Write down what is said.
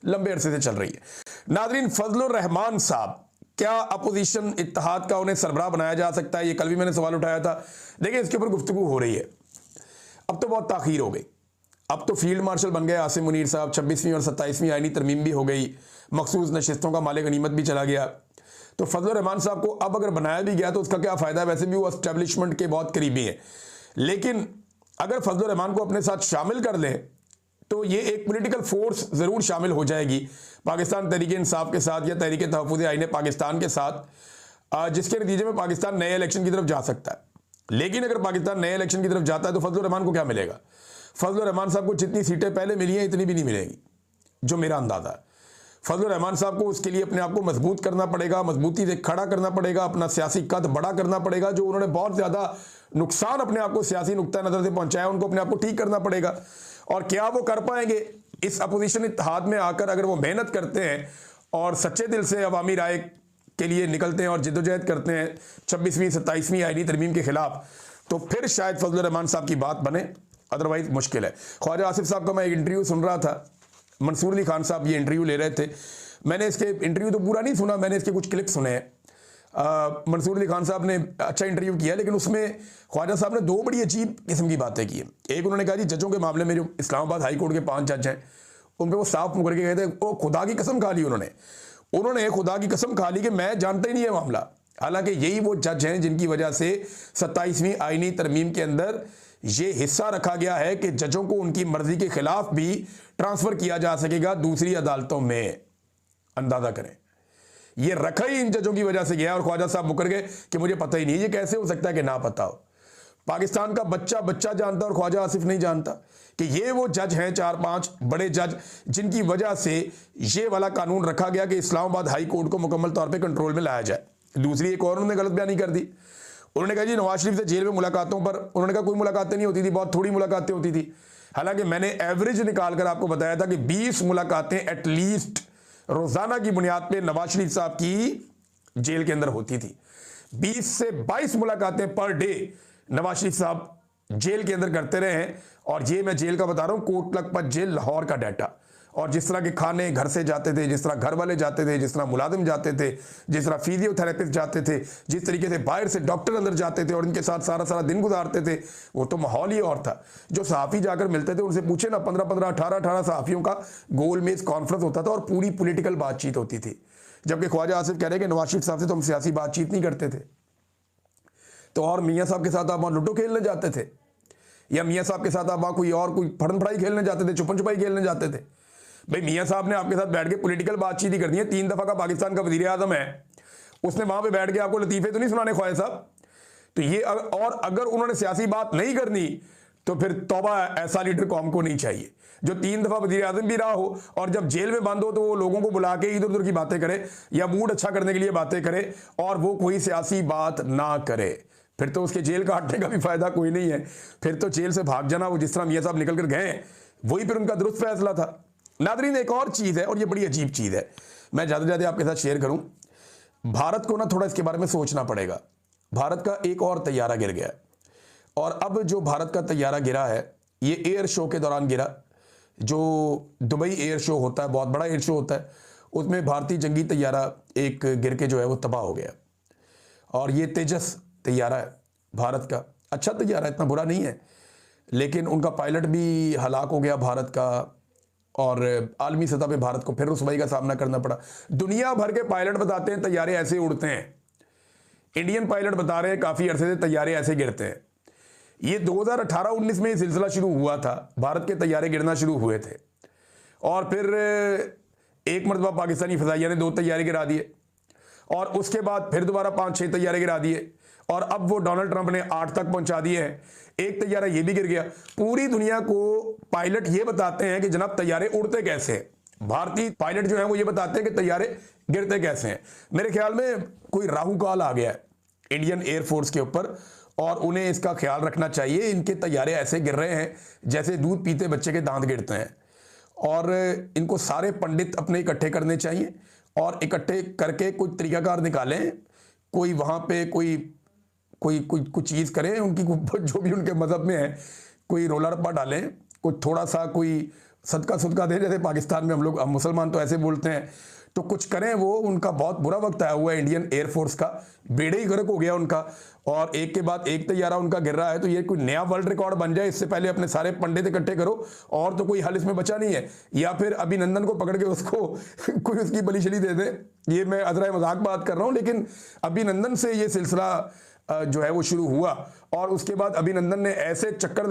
लंबे अरसे से चल रही है। नादरीन, फजलुर रहमान साहब, क्या अपोजिशन इत्तेहाद का उन्हें सरबराह बनाया जा सकता है? ये कल भी मैंने सवाल उठाया था। देखिए, इसके ऊपर गुफ्तगू हो रही है। अब तो बहुत ताखीर हो गई। अब तो फील्ड मार्शल बन गए आसिम मुनीर साहब, 26वीं और 27वीं आईनी तरमीम भी हो गई, मखसूस नशिस्तों का मालिक गनीमत भी चला गया। तो फजलुर रहमान साहब को अब अगर बनाया भी गया तो उसका क्या फ़ायदा है? वैसे भी वो एस्टेब्लिशमेंट के बहुत करीबी हैं। लेकिन अगर फजलुर रहमान को अपने साथ शामिल कर लें तो ये एक पॉलिटिकल फोर्स ज़रूर शामिल हो जाएगी पाकिस्तान तहरीक इंसाफ के साथ या तहरीक तहफ़्फ़ुज़ आईन पाकिस्तान के साथ, जिसके नतीजे में पाकिस्तान नए इलेक्शन की तरफ जा सकता है। लेकिन अगर पाकिस्तान नए इलेक्शन की तरफ जाता है तो फजलुर रहमान को क्या मिलेगा? फजलुर रहमान साहब को जितनी सीटें पहले मिली हैं इतनी भी नहीं मिलेगी, जो मेरा अंदाज़ा है। फजलुर रहमान साहब को उसके लिए अपने आप को मजबूत करना पड़ेगा, मजबूती से खड़ा करना पड़ेगा, अपना सियासी कद बड़ा करना पड़ेगा। जो उन्होंने बहुत ज़्यादा नुकसान अपने आप को सियासी नुक्ता नज़र से पहुंचाया, उनको अपने आप को ठीक करना पड़ेगा। और क्या वो कर पाएंगे? इस अपोजिशन इत्तेहाद में आकर अगर वो मेहनत करते हैं और सच्चे दिल से अवामी राय के लिए निकलते हैं और जिद्दोजहद करते हैं 26वीं 27वीं आईनी तरमीम के खिलाफ, तो फिर शायद फजलुर रहमान साहब की बात बने, अदरवाइज मुश्किल है। ख्वाजा आसिफ साहब का मैं एक इंटरव्यू सुन रहा था, मंसूर अली खान साहब ये इंटरव्यू ले रहे थे। मैंने इसके इंटरव्यू तो पूरा नहीं सुना, मैंने इसके कुछ क्लिप सुने हैं। मंसूर अली खान साहब ने अच्छा इंटरव्यू किया, लेकिन उसमें ख्वाजा साहब ने दो बड़ी अजीब किस्म की बातें की हैं। एक, उन्होंने कहा जी जजों के मामले में जो इस्लामाबाद हाई कोर्ट के 5 जज हैं उन पर वो साफ मुकर के कहते हैं, वो खुदा की कसम खा ली उन्होंने खुदा की कसम खा ली कि मैं जानता ही नहीं है मामला। हालांकि यही वो जज हैं जिनकी वजह से 27वीं आईनी तरमीम के अंदर ये हिस्सा रखा गया है कि जजों को उनकी मर्जी के खिलाफ भी ट्रांसफर किया जा सकेगा दूसरी अदालतों में। अंदाजा करें, ये रखा ही इन जजों की वजह से गया और ख्वाजा साहब मुकर गए कि मुझे पता ही नहीं। ये कैसे हो सकता है कि ना पता हो? पाकिस्तान का बच्चा बच्चा जानता और ख्वाजा आसिफ नहीं जानता कि ये वो जज हैं, 4-5 बड़े जज, जिनकी वजह से ये वाला कानून रखा गया कि इस्लामाबाद हाई कोर्ट को मुकम्मल तौर पे कंट्रोल में लाया जाए। दूसरी एक और उन्होंने गलत बयानी कर दी। उन्होंने कहा जी नवाज शरीफ से जेल में मुलाकातों पर, उन्होंने कहा कोई मुलाकातें नहीं होती थी, बहुत थोड़ी मुलाकातें होती थी। हालांकि मैंने एवरेज निकाल कर आपको बताया था कि 20 मुलाकातें एटलीस्ट रोजाना की बुनियाद पे नवाज शरीफ साहब की जेल के अंदर होती थी। 20 से 22 मुलाकातें पर डे नवाज शरीफ साहब जेल के अंदर करते रहे हैं। और ये मैं जेल का बता रहा हूं, कोट लखपत जेल लाहौर का डाटा। और जिस तरह के खाने घर से जाते थे, जिस तरह घर वाले जाते थे, जिस तरह मुलाजिम जाते थे, जिस तरह फिजियोथेरेपिस्ट जाते थे, जिस तरीके से बाहर से डॉक्टर अंदर जाते थे और इनके साथ सारा सारा दिन गुजारते थे, वो तो माहौल ही और था। जो सहाफ़ी जाकर मिलते थे उनसे पूछे ना, 15-15, 18-18 सहाफ़ियों का गोल मेज कॉन्फ्रेंस होता था और पूरी पॉलिटिकल बातचीत होती थी। जबकि ख्वाजा आसिफ कह रहे हैं कि नवाज शरीफ साहब से तो हम सियासी बातचीत नहीं करते थे। तो और मियाँ साहब के साथ आप वहाँ लूडो खेलने जाते थे, या मियाँ साहब के साथ आप वहाँ कोई फड़न फड़ाई खेलने जाते थे, छुपन छुपाई खेलने जाते थे? भाई मियाँ साहब ने आपके साथ बैठ के पॉलिटिकल बातचीत ही करनी है। 3 दफा का पाकिस्तान का वजीर आजम है, उसने वहां पे बैठ के आपको लतीफे तो नहीं सुनाने ख्वाजा साहब। तो ये और अगर उन्होंने सियासी बात नहीं करनी तो फिर तौबा, ऐसा लीडर कौम को नहीं चाहिए जो 3 दफा वजीर आजम भी रहा हो और जब जेल में बंद हो तो वो लोगों को बुला के इधर उधर की बातें करे या मूड अच्छा करने के लिए बातें करे और वो कोई सियासी बात ना करे। फिर तो उसके जेल काटने का भी फायदा कोई नहीं है, फिर तो जेल से भाग जाना, वो जिस तरह मियाँ साहब निकल कर गए वही फिर उनका दुरुस्त फैसला था। नादरीन, एक और चीज़ है और ये बड़ी अजीब चीज़ है, मैं ज़्यादा से ज़्यादा आपके साथ शेयर करूं। भारत को ना थोड़ा इसके बारे में सोचना पड़ेगा। भारत का एक और तैयारा गिर गया और अब जो भारत का तैयारा गिरा है ये एयर शो के दौरान गिरा। जो दुबई एयर शो होता है, बहुत बड़ा एयर शो होता है, उसमें भारतीय जंगी तैयारा एक गिर के जो है वो तबाह हो गया। और ये तेजस तैयारा है भारत का, अच्छा तैयारा, इतना बुरा नहीं है, लेकिन उनका पायलट भी हलाक हो गया भारत का और आलमी सतह पे भारत को फिर रुसवाई का सामना करना पड़ा। दुनिया भर के पायलट बताते हैं तैयारे ऐसे उड़ते हैं, इंडियन पायलट बता रहे हैं काफ़ी अरसे से तैयारे ऐसे गिरते हैं। ये 2018-19 में ये सिलसिला शुरू हुआ था, भारत के तैयारे गिरना शुरू हुए थे और फिर एक मरतबा पाकिस्तानी फ़िज़ाइया ने 2 तैयारे गिरा दिए और उसके बाद फिर दोबारा 5-6 तैयारे गिरा दिए और अब वो डोनाल्ड ट्रंप ने 8 तक पहुंचा दिए हैं। एक तैयारा ये भी गिर गया। पूरी दुनिया को पायलट ये बताते हैं कि जनाब तैयारे उड़ते कैसे हैं। भारतीय पायलट जो है वो ये बताते हैं कि तैयारे गिरते कैसे हैं। मेरे ख्याल में कोई राहु काल आ गया है इंडियन एयरफोर्स के ऊपर और उन्हें इसका ख्याल रखना चाहिए। इनके तैयारे ऐसे गिर रहे हैं जैसे दूध पीते बच्चे के दांत गिरते हैं और इनको सारे पंडित अपने इकट्ठे करने चाहिए और इकट्ठे करके कोई तरीकाकार निकालें, कोई वहाँ पे कुछ चीज़ करें उनकी, जो भी उनके मज़हब में है, कोई रोला रप्पा डालें, कोई थोड़ा सा कोई सदका सुदका दे, जैसे पाकिस्तान में हम मुसलमान तो ऐसे बोलते हैं, तो कुछ करें वो। उनका बहुत बुरा वक्त आया हुआ है इंडियन एयरफोर्स का, बेड़े ही गर्क हो गया उनका, और एक के बाद एक तैयारा उनका गिर रहा है। तो ये कोई नया वर्ल्ड रिकॉर्ड बन जाए इससे पहले अपने सारे पंडित इकट्ठे करो, और तो कोई हल इसमें बचा नहीं है। या फिर अभिनंदन को पकड़ के उसको कोई उसकी बलि शली दे दे। ये मैं अजरा मजाक बात कर रहा हूं, लेकिन अभिनंदन से ये सिलसिला जो है वो शुरू हुआ, और उसके बाद अभिनंदन ने ऐसे चक्कर